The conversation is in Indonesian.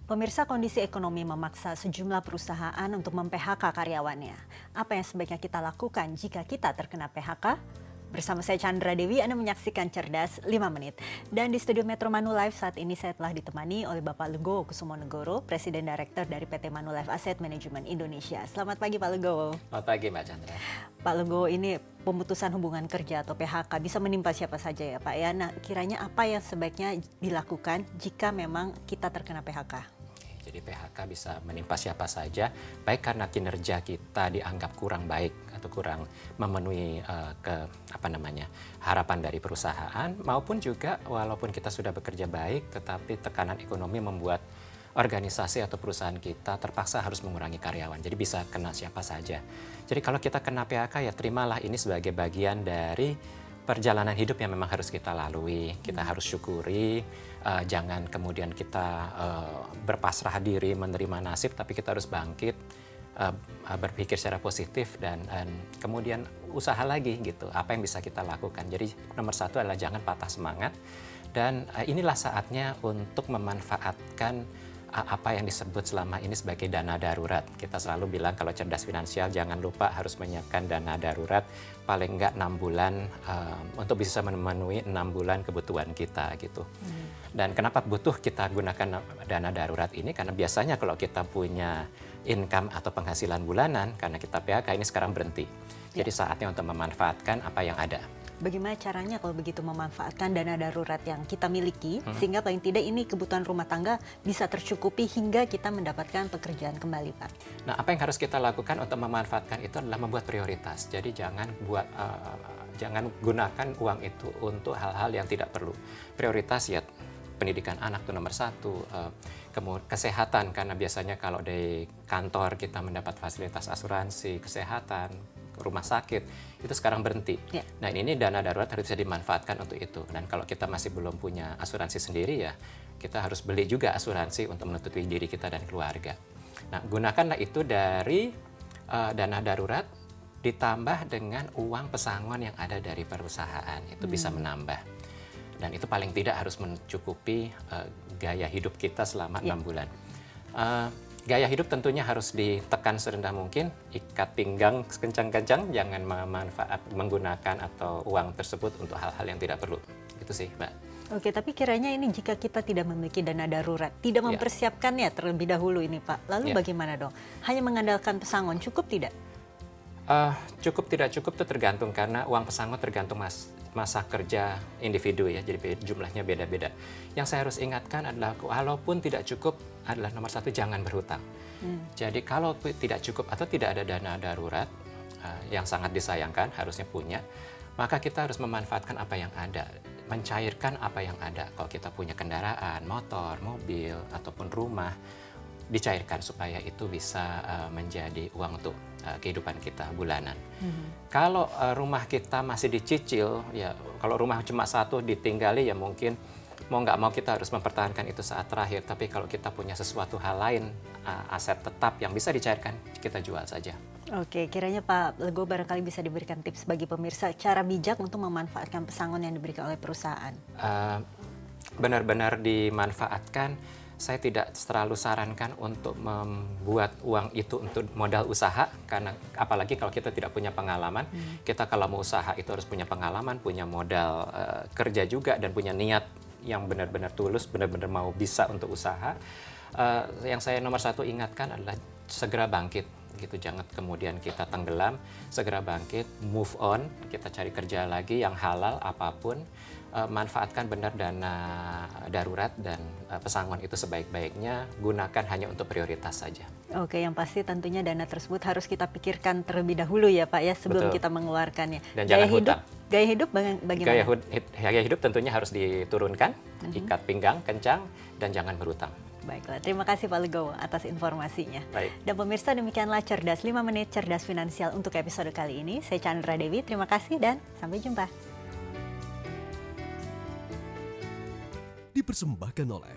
Pemirsa, kondisi ekonomi memaksa sejumlah perusahaan untuk mem-PHK karyawannya. Apa yang sebaiknya kita lakukan jika kita terkena PHK? Bersama saya Chandra Dewi, Anda menyaksikan Cerdas 5 Menit. Dan di studio Metro Manulife saat ini saya telah ditemani oleh Bapak Legowo Kusumonegoro, Presiden Direktur dari PT Manulife Asset Management Indonesia. Selamat pagi Pak Legowo. Selamat pagi Mbak Chandra. Pak Legowo, ini pemutusan hubungan kerja atau PHK bisa menimpa siapa saja ya Pak ya. Nah, kiranya apa yang sebaiknya dilakukan jika memang kita terkena PHK? Jadi PHK bisa menimpa siapa saja, baik karena kinerja kita dianggap kurang baik atau kurang memenuhi harapan dari perusahaan, maupun juga walaupun kita sudah bekerja baik, tetapi tekanan ekonomi membuat organisasi atau perusahaan kita terpaksa harus mengurangi karyawan. Jadi bisa kena siapa saja. Jadi kalau kita kena PHK ya terimalah ini sebagai bagian dari perjalanan hidup yang memang harus kita lalui, kita harus syukuri, jangan kemudian kita berpasrah diri menerima nasib, tapi kita harus bangkit, berpikir secara positif dan kemudian usaha lagi gitu, apa yang bisa kita lakukan. Jadi nomor satu adalah jangan patah semangat dan inilah saatnya untuk memanfaatkan apa yang disebut selama ini sebagai dana darurat. Kita selalu bilang kalau cerdas finansial jangan lupa harus menyiapkan dana darurat paling enggak 6 bulan untuk bisa memenuhi 6 bulan kebutuhan kita gitu. Dan kenapa butuh kita gunakan dana darurat ini? Karena biasanya kalau kita punya income atau penghasilan bulanan, karena kita PHK ini sekarang berhenti. Jadi saatnya untuk memanfaatkan apa yang ada. Bagaimana caranya kalau begitu memanfaatkan dana darurat yang kita miliki sehingga paling tidak ini kebutuhan rumah tangga bisa tercukupi hingga kita mendapatkan pekerjaan kembali, Pak? Nah, apa yang harus kita lakukan untuk memanfaatkan itu adalah membuat prioritas. Jadi jangan gunakan uang itu untuk hal-hal yang tidak perlu. Prioritas ya pendidikan anak itu nomor satu, kemudian kesehatan karena biasanya kalau di kantor kita mendapat fasilitas asuransi kesehatan, rumah sakit itu sekarang berhenti. Nah ini dana darurat harus bisa dimanfaatkan untuk itu. Dan kalau kita masih belum punya asuransi sendiri ya kita harus beli juga asuransi untuk menutupi diri kita dan keluarga. Nah gunakanlah itu dari dana darurat ditambah dengan uang pesangon yang ada dari perusahaan itu bisa menambah. Dan itu paling tidak harus mencukupi gaya hidup kita selama 6 bulan. Gaya hidup tentunya harus ditekan serendah mungkin, ikat pinggang kencang-kencang, jangan menggunakan atau uang tersebut untuk hal-hal yang tidak perlu. Itu sih, Mbak. Oke, tapi kiranya ini jika kita tidak memiliki dana darurat, tidak mempersiapkannya terlebih dahulu ini Pak, lalu bagaimana dong? Hanya mengandalkan pesangon, cukup tidak? Cukup tidak cukup itu tergantung karena uang pesangon tergantung masa kerja individu ya, jadi jumlahnya beda-beda. Yang saya harus ingatkan adalah walaupun tidak cukup adalah nomor satu jangan berhutang. Jadi kalau tidak cukup atau tidak ada dana darurat yang sangat disayangkan harusnya punya, maka kita harus memanfaatkan apa yang ada, mencairkan apa yang ada. Kalau kita punya kendaraan, motor, mobil ataupun rumah, dicairkan supaya itu bisa menjadi uang untuk kehidupan kita bulanan. Kalau rumah kita masih dicicil, ya kalau rumah cuma satu ditinggali ya mungkin mau nggak mau kita harus mempertahankan itu saat terakhir. Tapi kalau kita punya sesuatu hal lain, aset tetap yang bisa dicairkan, kita jual saja. Oke, kiranya Pak Legowo barangkali bisa diberikan tips bagi pemirsa cara bijak untuk memanfaatkan pesangon yang diberikan oleh perusahaan. Benar-benar dimanfaatkan. Saya tidak terlalu sarankan untuk membuat uang itu untuk modal usaha, karena apalagi kalau kita tidak punya pengalaman, kita kalau mau usaha itu harus punya pengalaman, punya modal kerja juga, dan punya niat yang benar-benar tulus, benar-benar mau bisa untuk usaha. Yang saya nomor satu ingatkan adalah segera bangkit, gitu. Jangan kemudian kita tenggelam, segera bangkit, move on, kita cari kerja lagi yang halal apapun. Manfaatkan benar dana darurat dan pesangon itu sebaik-baiknya, gunakan hanya untuk prioritas saja. Oke, yang pasti tentunya dana tersebut harus kita pikirkan terlebih dahulu ya Pak ya sebelum kita mengeluarkannya. Dan jangan hutang. Gaya hidup bagaimana? Gaya hidup tentunya harus diturunkan, ikat pinggang kencang dan jangan berhutang. Baiklah, terima kasih Pak Legowo atas informasinya. Baik. Dan pemirsa, demikianlah Cerdas 5 Menit Cerdas Finansial untuk episode kali ini. Saya Chandra Dewi, terima kasih dan sampai jumpa. Dipersembahkan oleh